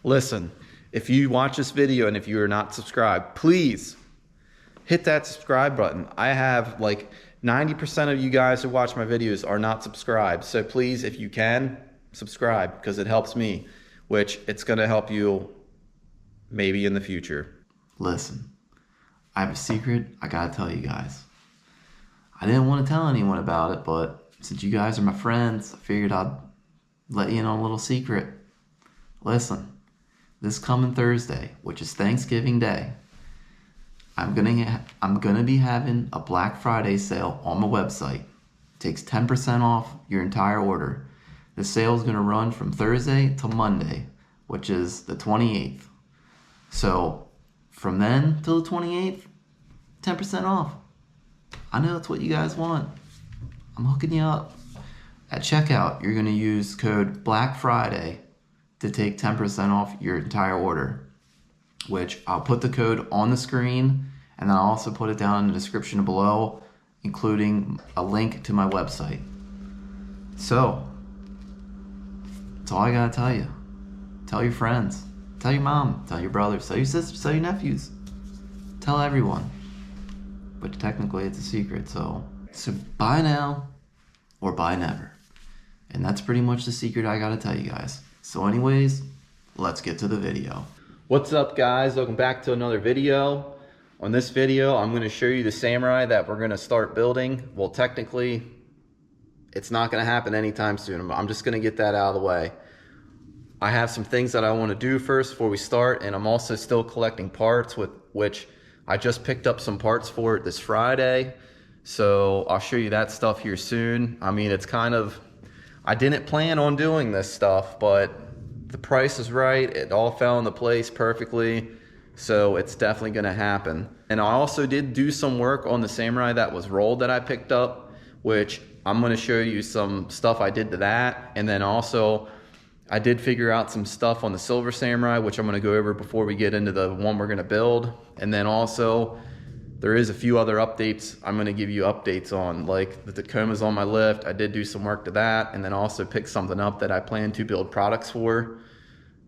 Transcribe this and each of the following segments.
Listen, if you watch this video and if you are not subscribed, please hit that subscribe button. I have like 90% of you guys who watch my videos are not subscribed. So please, if you can, subscribe because it helps me, which it's going to help you maybe in the future. Listen, I have a secret I gotta tell you guys. I didn't want to tell anyone about it, but since you guys are my friends, I figured I'd let you in on a little secret. Listen, this coming Thursday, which is Thanksgiving Day, I'm gonna be having a Black Friday sale on my website. It takes 10% off your entire order. The sale is gonna run from Thursday to Monday, which is the 28th. So from then till the 28th, 10% off. I know that's what you guys want. I'm hooking you up. At checkout, you're gonna use code Black Friday to take 10% off your entire order, which I'll put the code on the screen and then I'll also put it down in the description below, including a link to my website. So, that's all I gotta tell you. Tell your friends, tell your mom, tell your brothers, tell your sisters, tell your nephews. Tell everyone. But technically it's a secret, so buy now or buy never. And that's pretty much the secret I gotta tell you guys. So anyways, let's get to the video. What's up guys, welcome back to another video. On this video, I'm gonna show you the Samurai that we're gonna start building. Well, technically, it's not gonna happen anytime soon. I'm just gonna get that out of the way. I have some things that I wanna do first before we start, and I'm also still collecting parts, with which I just picked up some parts for it this Friday. So I'll show you that stuff here soon. I mean, it's kind of, I didn't plan on doing this stuff, but the price is right. It all fell into place perfectly. So it's definitely gonna happen. And I also did do some work on the Samurai that was rolled that I picked up, which I'm gonna show you some stuff I did to that. And then also, I did figure out some stuff on the Silver Samurai, which I'm gonna go over before we get into the one we're gonna build. And then also, there is a few other updates I'm gonna give you updates on, like the Tacoma's on my lift. I did do some work to that, and then also pick something up that I plan to build products for.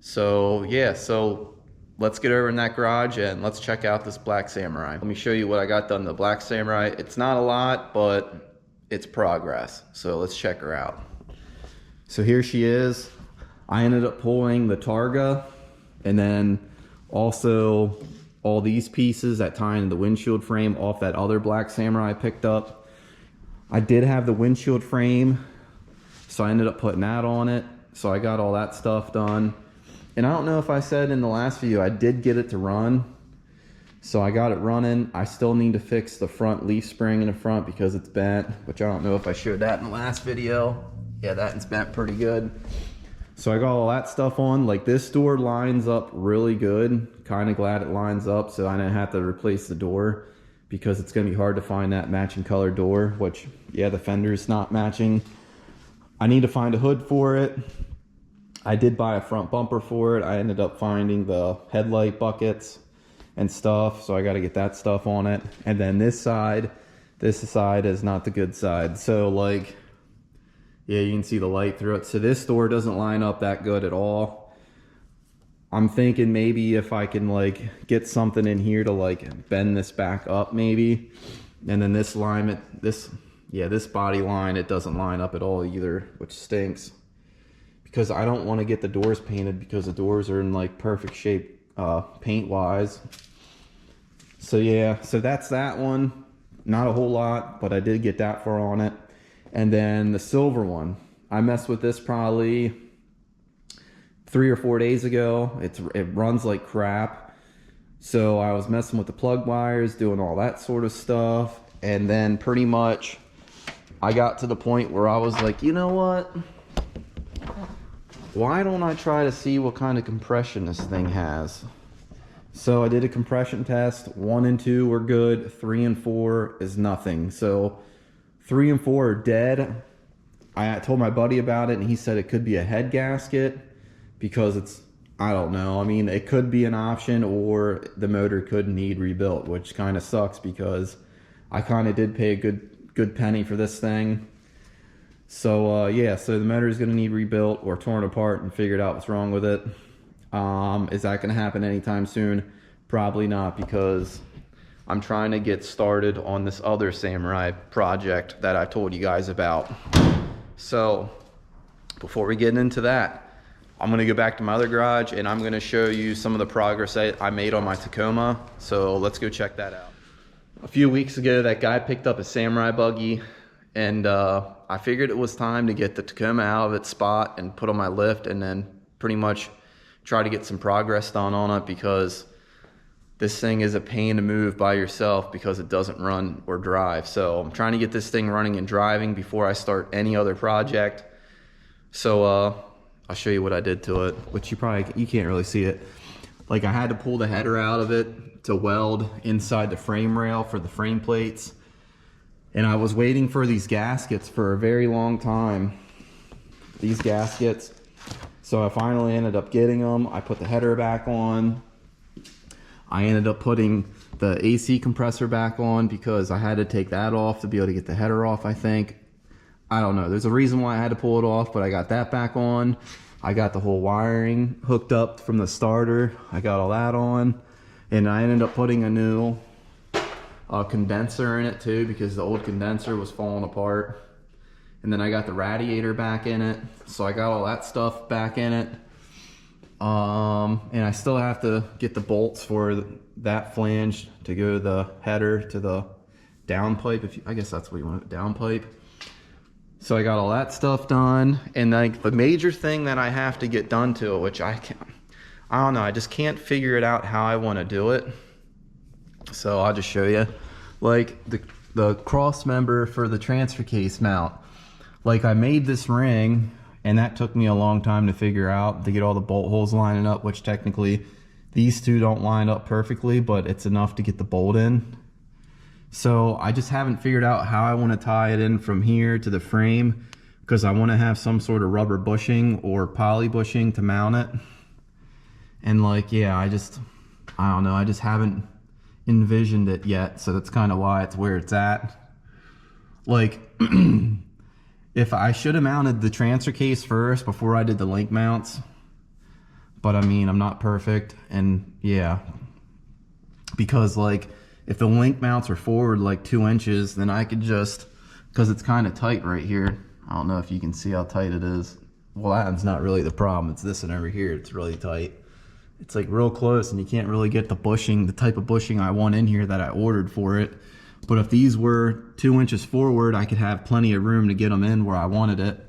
So yeah, so let's get over in that garage and let's check out this Black Samurai. Let me show you what I got done to the Black Samurai. It's not a lot, but it's progress. So let's check her out. So here she is. I ended up pulling the Targa and then also all these pieces that tie into the windshield frame off that other Black Samurai I picked up. I did have the windshield frame, so I ended up putting that on it. So I got all that stuff done. And I don't know if I said in the last video, I did get it to run. So I got it running. I still need to fix the front leaf spring in the front because it's bent, which I don't know if I showed that in the last video. Yeah, that one's bent pretty good. So I got all that stuff on. Like, this door lines up really good. Kind of glad it lines up so I didn't have to replace the door because it's gonna be hard to find that matching color door, which, yeah, the fender's not matching. I need to find a hood for it. I did buy a front bumper for it. I ended up finding the headlight buckets and stuff, so I got to get that stuff on it. And then this side is not the good side. So like, yeah, you can see the light through it. So this door doesn't line up that good at all. I'm thinking maybe if I can like get something in here to like bend this back up maybe. And then this alignment, this body line, it doesn't line up at all either, which stinks. Because I don't want to get the doors painted because the doors are in like perfect shape paint wise. So yeah, so that's that one. Not a whole lot, but I did get that far on it. And then the silver one, I messed with this probably 3 or 4 days ago. It runs like crap. So I was messing with the plug wires, doing all that sort of stuff. And then pretty much I got to the point where I was like, you know what? Why don't I try to see what kind of compression this thing has? So I did a compression test. 1 and 2 were good. 3 and 4 is nothing. So 3 and 4 are dead. I told my buddy about it and he said it could be a head gasket because it's, I don't know. I mean, it could be an option or the motor could need rebuilt, which kind of sucks because I kind of did pay a good penny for this thing. So yeah, so the motor is going to need rebuilt or torn apart and figured out what's wrong with it. Is that going to happen anytime soon? Probably not, because I'm trying to get started on this other samurai project that I told you guys about. So before we get into that, I'm going to go back to my other garage and I'm going to show you some of the progress I made on my Tacoma. So let's go check that out. A few weeks ago, that guy picked up a samurai buggy, and I figured it was time to get the Tacoma out of its spot and put on my lift, and then pretty much try to get some progress done on it, because this thing is a pain to move by yourself because it doesn't run or drive. So I'm trying to get this thing running and driving before I start any other project. So I'll show you what I did to it, which you can't really see it. Like, I had to pull the header out of it to weld inside the frame rail for the frame plates. And I was waiting for these gaskets for a very long time. These gaskets. So I finally ended up getting them. I put the header back on. I ended up putting the AC compressor back on because I had to take that off to be able to get the header off, I think. I don't know. There's a reason why I had to pull it off, but I got that back on. I got the whole wiring hooked up from the starter. I got all that on. And I ended up putting a new condenser in it too, because the old condenser was falling apart. And then I got the radiator back in it. So I got all that stuff back in it. And I still have to get the bolts for that flange to go the header to the downpipe. I guess that's what you want, downpipe. So I got all that stuff done. And like the major thing that I have to get done to it, which I don't know, I just can't figure it out how I want to do it. So I'll just show you. Like the cross member for the transfer case mount. Like, I made this ring, and that took me a long time to figure out, to get all the bolt holes lining up, which technically these two don't line up perfectly, but it's enough to get the bolt in. So I just haven't figured out how I want to tie it in from here to the frame, because I want to have some sort of rubber bushing or poly bushing to mount it. And like, yeah, I don't know, I just haven't envisioned it yet, so that's kind of why it's where it's at. Like, if I should have mounted the transfer case first before I did the link mounts, but I mean, I'm not perfect, and yeah, because like, if the link mounts are forward like 2 inches, then I could just, because it's kind of tight right here. I don't know if you can see how tight it is. Well, that's not really the problem. It's this one over here. It's really tight. It's like real close, and you can't really get the bushing, the type of bushing I want in here that I ordered for it. But if these were 2 inches forward, I could have plenty of room to get them in where I wanted it.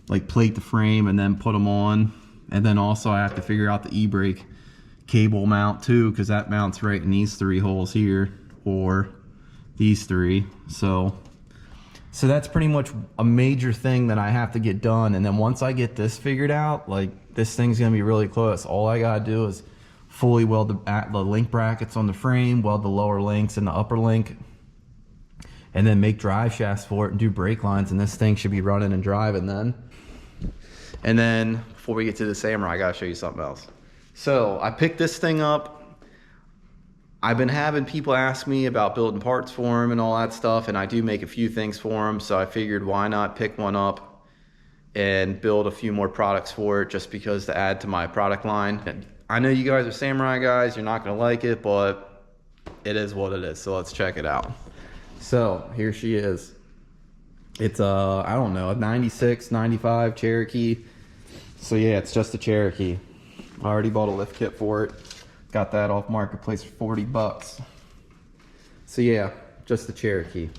Like, plate the frame and then put them on. And then also I have to figure out the e-brake cable mount too, because that mounts right in these 3 holes here, or these 3. So that's pretty much a major thing that I have to get done. And then once I get this figured out, like, this thing's gonna be really close. All I gotta do is fully weld the link brackets on the frame, weld the lower links and the upper link, and then make drive shafts for it and do brake lines, and this thing should be running and driving then. And then before we get to the Samurai, I gotta show you something else. So I picked this thing up. I've been having people ask me about building parts for them and all that stuff, and I do make a few things for them, so I figured why not pick one up and build a few more products for it, just because to add to my product line. I know you guys are Samurai guys, you're not gonna like it, but it is what it is, so let's check it out. So here she is. It's I don't know, a 96, 95 Cherokee. So yeah, it's just a Cherokee. I already bought a lift kit for it. Got that off Marketplace for 40 bucks. So yeah, just the Cherokee.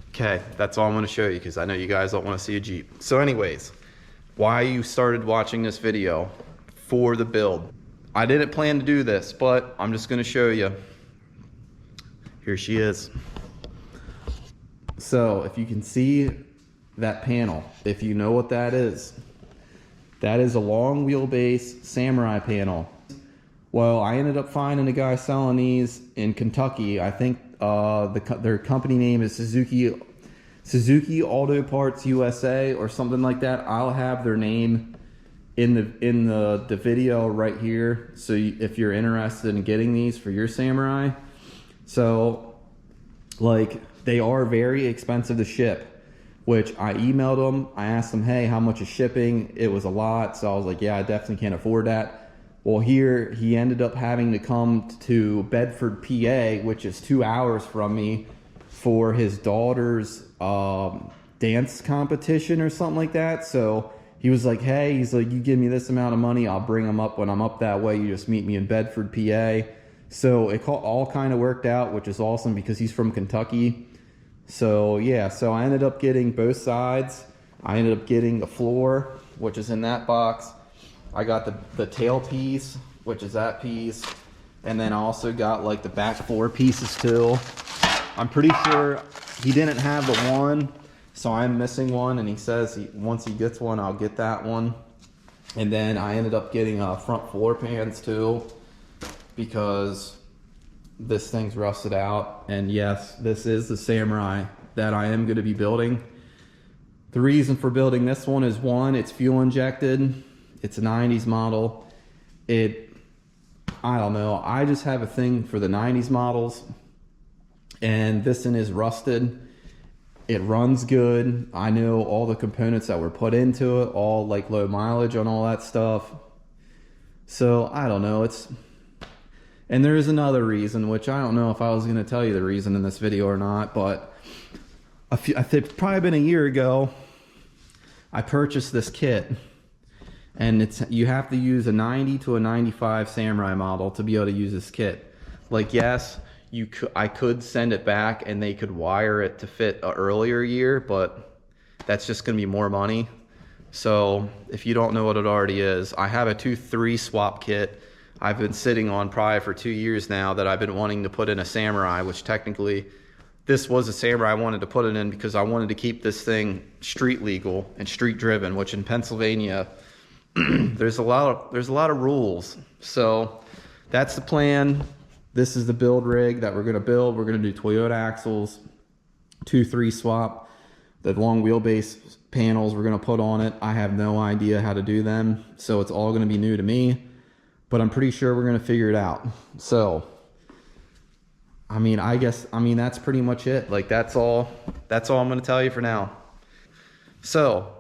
Okay, that's all I'm gonna show you, because I know you guys don't wanna see a Jeep. So anyways, why you started watching this video for the build. I didn't plan to do this, but I'm just gonna show you. Here she is. So if you can see that panel, if you know what that is a long wheelbase Samurai panel. Well, I ended up finding a guy selling these in Kentucky. I think their company name is Suzuki Auto Parts USA or something like that. I'll have their name in the video right here, so if you're interested in getting these for your Samurai. So like, they are very expensive to ship, which I emailed them. I asked them, hey, how much is shipping? It was a lot, so I was like, yeah, I definitely can't afford that. Well, here he ended up having to come to Bedford, PA, which is 2 hours from me, for his daughter's dance competition or something like that. So he was like, hey, he's like, you give me this amount of money, I'll bring him up when I'm up that way. You just meet me in Bedford, PA. So it all kind of worked out, which is awesome because he's from Kentucky. So yeah, so I ended up getting both sides. I ended up getting the floor, which is in that box. I got the tail piece, which is that piece. And then I also got like the back floor pieces too. I'm pretty sure he didn't have the one, so I'm missing one, and he says once he gets one, I'll get that one. And then I ended up getting front floor pans too, because this thing's rusted out. And yes, this is the Samurai that I am going to be building. The reason for building this one is, one, it's fuel injected. It's a 90s model. I don't know, I just have a thing for the 90s models. And this one is rusted. It runs good. I know all the components that were put into it, all like low mileage on all that stuff. So I don't know, and there is another reason, which I don't know if I was going to tell you the reason in this video or not, but I think probably been a year ago, I purchased this kit, and you have to use a 90 to a 95 Samurai model to be able to use this kit. Like, yes, I could send it back and they could wire it to fit an earlier year, but that's just going to be more money. So if you don't know what it already is, I have a 2-3 swap kit I've been sitting on probably for 2 years now that I've been wanting to put in a Samurai, which technically this was a Samurai I wanted to put it in because I wanted to keep this thing street legal and street driven, which in Pennsylvania there's a lot of rules. So that's the plan. This is the build rig that we're going to build. We're going to do Toyota axles, 2-3 swap. The long wheelbase panels we're going to put on it, I have no idea how to do them, so it's all going to be new to me, but I'm pretty sure we're going to figure it out. So I mean, that's pretty much it. Like, that's all I'm going to tell you for now. So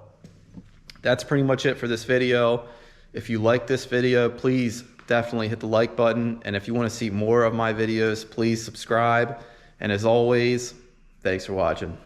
that's pretty much it for this video. If you like this video, please definitely hit the like button, and if you want to see more of my videos, please subscribe. And as always, thanks for watching.